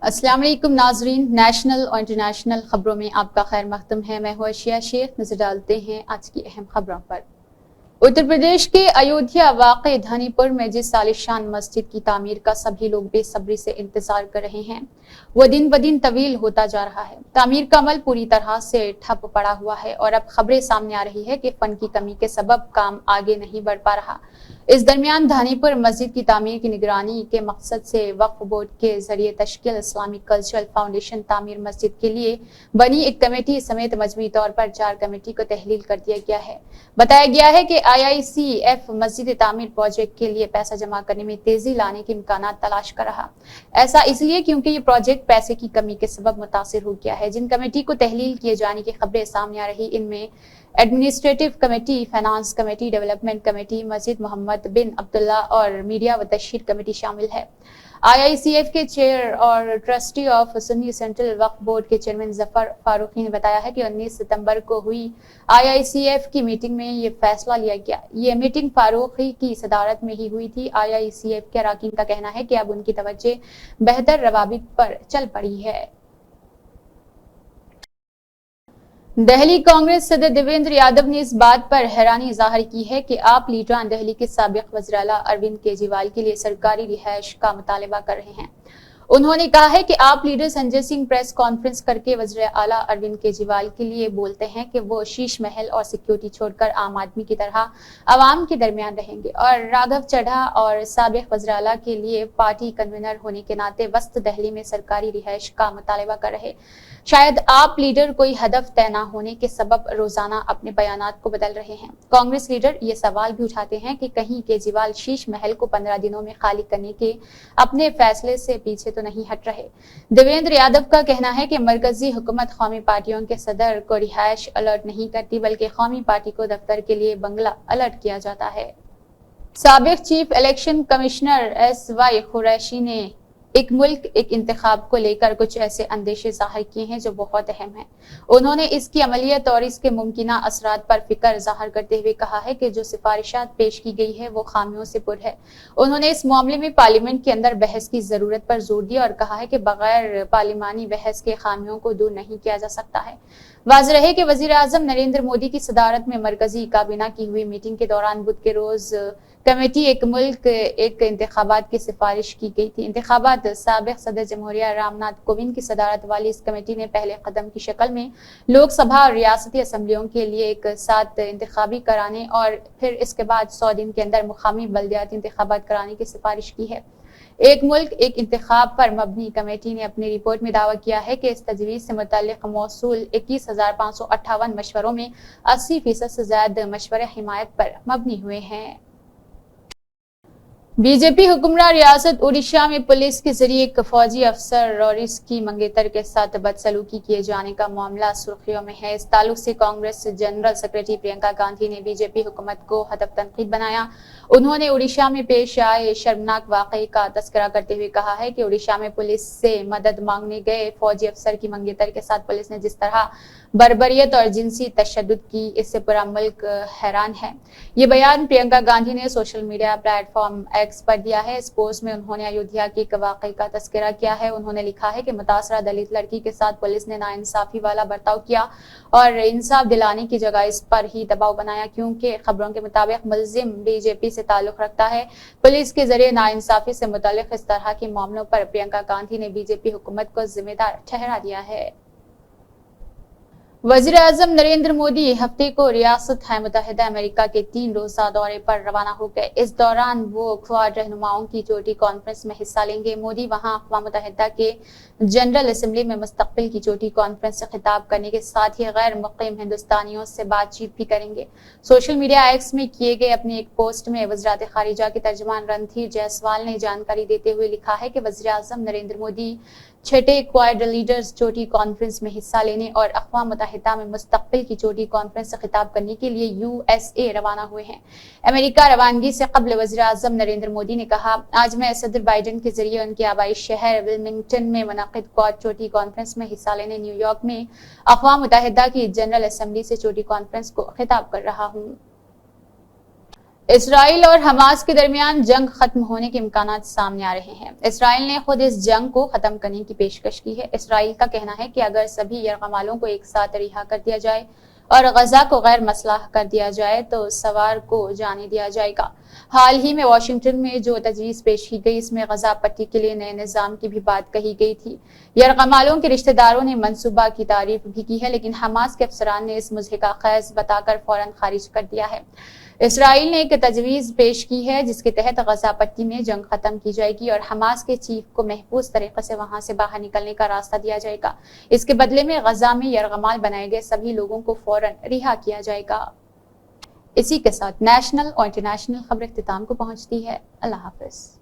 अस्सलाम वालेकुम नाजरीन, नेशनल और इंटरनेशनल खबरों में आपका खैर मकदम है। मैं हूं अर्शिया शेख। नजर डालते हैं आज की अहम खबरों पर। उत्तर प्रदेश के अयोध्या वाक़े धनीपुर में जिस आलिशान मस्जिद की तामीर का सभी लोग बेसब्री से इंतजार कर रहे हैं, वो दिन ब दिन तवील होता जा रहा है। तामीर का अमल पूरी तरह से ठप पड़ा हुआ है और अब खबरें सामने आ रही है कि फंड की कमी के सबब काम आगे नहीं बढ़ पा रहा। इस दरमियान धानीपुर मस्जिद की तामीर की निगरानी के मकसद से वक्फ बोर्ड के जरिए तश्कील इस्लामिक कल्चरल फाउंडेशन तामीर मस्जिद के लिए बनी एक कमेटी समेत मजमूई तौर पर 4 कमेटी को तहलील कर दिया गया है। बताया गया है कि IICF मस्जिद तामीर प्रोजेक्ट के लिए पैसा जमा करने में तेजी लाने के इम्कान तलाश कर रहा। ऐसा इसलिए क्योंकि ये प्रोजेक्ट पैसे की कमी के सबब मुतासिर हो गया है। जिन कमेटी को तहलील किए जाने की खबरें सामने आ रही, इनमें administrative committee, finance committee, development committee, मस्जिद मोहम्मद बिन अब्दुल्ला और मीडिया व तशहीर कमेटी शामिल है। IICF के चेयर और trustee of Sunni central Waqf board के चेयरमैन जफर फारूकी ने बताया है कि 19 सितंबर को हुई IICF की मीटिंग में ये फैसला लिया गया। ये मीटिंग फारूकी की सदारत में ही हुई थी। IICF के अरकान का कहना है कि अब उनकी तवज्जो बेहतर रवाबित पर चल पड़ी है। दिल्ली कांग्रेस सदर देवेंद्र यादव ने इस बात पर हैरानी जाहिर की है कि आप लीडरान दिल्ली के साबिक वज़ीर आला अरविंद केजरीवाल के लिए सरकारी रिहाइश का मुतालबा कर रहे हैं। उन्होंने कहा है कि आप leader Sanjay Singh press conference करके वज़ीर आला अरविंद केजरीवाल के लिए बोलते हैं कि वो शीश महल और सिक्योरिटी छोड़कर आम आदमी की तरह आवाम के दरमियान रहेंगे, और राघव चड्ढा और साबिक वज़ीर आला के लिए पार्टी कन्वीनर होने के नाते वस्त दिल्ली में सरकारी रिहाइश का मुतालबा कर रहे। शायद आप लीडर कोई हदफ तय न होने के सबब रोजाना अपने बयानात को बदल रहे हैं। कांग्रेस लीडर ये सवाल भी उठाते हैं कि कहीं केजरीवाल शीश महल को 15 दिनों में खाली करने के अपने फैसले से पीछे तो नहीं हट रहे। देवेंद्र यादव का कहना है कि मरकजी हुकूमत कौमी पार्टियों के सदर को रिहाइश अलर्ट नहीं करती, बल्कि कौमी पार्टी को दफ्तर के लिए बंगला अलर्ट किया जाता है। साबिक chief election commissioner SY Qureshi ने एक मुल्क एक इंतखाब को लेकर कुछ ऐसे अंदेशे जाहिर किए हैं जो बहुत अहम हैं। उन्होंने इसकी अमलियत और इसके मुमकिना असरात पर फिक्र जाहिर करते हुए कहा है कि जो सिफारिशात पेश की गई है वो खामियों से पुर है। उन्होंने इस मामले में पार्लियामेंट के अंदर बहस की जरूरत पर जोर दिया और कहा है कि बगैर पार्लिमानी बहस के खामियों को दूर नहीं किया जा सकता है। वाज़ेह है कि वज़ीर आज़म नरेंद्र मोदी की सदारत में मरकजी काबीना की हुई मीटिंग के दौरान बुध के रोज कमेटी एक मुल्क एक इंतखाबात की सिफारिश की गई थी। इंतखाबात साबिक सदर जमहूरिया रामनाथ कोविंद की सदारत वाली इस कमेटी ने पहले कदम की शक्ल में लोकसभा और रियासती असम्बलियों के लिए एक साथ इंतखाबी कराने और फिर इसके बाद 100 दिन के अंदर मुकामी बल्दियाती इंतखाबात कराने की सिफारिश की है। एक मुल्क एक इंतखाब पर मबनी कमेटी ने अपनी रिपोर्ट में दावा किया है कि इस तजवीज से मुतल्लिक मौसूल 21,558 मशवरों में 80% से ज्यादा मशवरे हिमायत पर मबनी हुए हैं। बीजेपी हुक्मरान रियासत उड़ीसा में पुलिस के जरिए एक फौजी अफसर और इसकी मंगेतर के साथ बदसलूकी किए जाने का मामला सुर्खियों में है। इस ताल्लुक से कांग्रेस जनरल सेक्रेटरी प्रियंका गांधी ने बीजेपी हुकूमत को हदफ तनकीद बनाया। उन्होंने उड़ीसा में पेश आए शर्मनाक वाकये का तस्करा करते हुए कहा है कि उड़ीसा में पुलिस से मदद मांगने गए फौजी अफसर की मंगेतर के साथ पुलिस ने जिस तरह बर्बरियत और जिनसी तशद्दुद की, इससे पूरा मुल्क हैरान है। ये बयान प्रियंका गांधी ने सोशल मीडिया प्लेटफॉर्म X पर दिया है। इस पोस्ट में उन्होंने अयोध्या के एक वाकये का तस्करा किया है। उन्होंने लिखा है कि मुतासरा दलित लड़की के साथ पुलिस ने नाइंसाफी वाला बर्ताव किया और इंसाफ दिलाने की जगह इस पर ही दबाव बनाया, क्योंकि खबरों के मुताबिक मुलजिम बीजेपी से ताल्लुक रखता है। पुलिस के जरिए नाइंसाफी से मुतल्लिक इस तरह के मामलों पर प्रियंका गांधी ने बीजेपी हुकूमत को जिम्मेदार ठहरा दिया है। वज़ीर आज़म नरेंद्र मोदी हफ्ते को रियासत मुत्तहिदा अमेरिका के 3 रोज़ा दौरे पर रवाना हो गए। इस दौरान वो क्वाड रहनुमाओं की चोटी कॉन्फ्रेंस में हिस्सा लेंगे। मोदी वहां अक़वाम मुत्तहिदा के जनरल असेंबली में मुस्तक़बिल की चोटी कॉन्फ्रेंस से खिताब करने के साथ ही गैर मुक़ीम हिंदुस्तानियों से बातचीत भी करेंगे। सोशल मीडिया X में किए गए अपने एक पोस्ट में वज़रात ख़ारिजा के तर्जुमान रणधीर जायसवाल ने जानकारी देते हुए लिखा है कि वज़ीर आज़म नरेंद्र मोदी 6ठे क्वाड लीडर्स चोटी कॉन्फ्रेंस में हिस्सा लेने और अक़वाम मुत्तहिदा में मुस्तक़बिल की चोटी कॉन्फ्रेंस से खिताब करने के लिए USA रवाना हुए हैं। अमेरिका रवानगी से कबल वज़ीर आज़म नरेंद्र मोदी ने कहा, आज मैं सदर बाइडेन के जरिए उनके आबाई शहर विल्मिंगटन में मुनक़िद क्वाड चोटी कॉन्फ्रेंस में हिस्सा लेने न्यूयॉर्क में अक़वाम मुत्तहिदा की जनरल असेंबली से चोटी कॉन्फ्रेंस को खिताब कर रहा हूँ। اسرائیل اور حماس کے درمیان جنگ ختم ہونے کے امکانات سامنے آ رہے ہیں۔ اسرائیل نے خود اس جنگ کو ختم کرنے کی پیشکش کی ہے۔ اسرائیل کا کہنا ہے کہ اگر سبھی یرغمالوں کو ایک ساتھ رہا کر دیا جائے اور غزہ کو غیر مسلح کر دیا جائے تو سوار کو جانے دیا جائے گا۔ حال ہی میں واشنگٹن میں جو تجویز پیش کی گئی، اس میں غزہ پٹی کے لیے نئے نظام کی بھی بات کہی گئی تھی۔ یرغمالوں کے رشتہ داروں نے منصوبہ کی تعریف بھی کی ہے، لیکن حماس کے افسران نے اس مضحکہ خیز بتا کر فوراً خارج کر دیا ہے۔ اسرائیل نے ایک تجویز پیش کی ہے جس کے تحت غزہ پٹی میں جنگ ختم کی جائے گی اور حماس کے چیف کو محفوظ طریقے سے وہاں سے باہر نکلنے کا راستہ دیا جائے گا۔ اس کے بدلے میں غزہ میں یرغمال بنائے گئے سبھی لوگوں کو فوراً رہا کیا جائے گا۔ اسی کے ساتھ نیشنل اور انٹرنیشنل خبر اختتام کو پہنچتی ہے۔ اللہ حافظ۔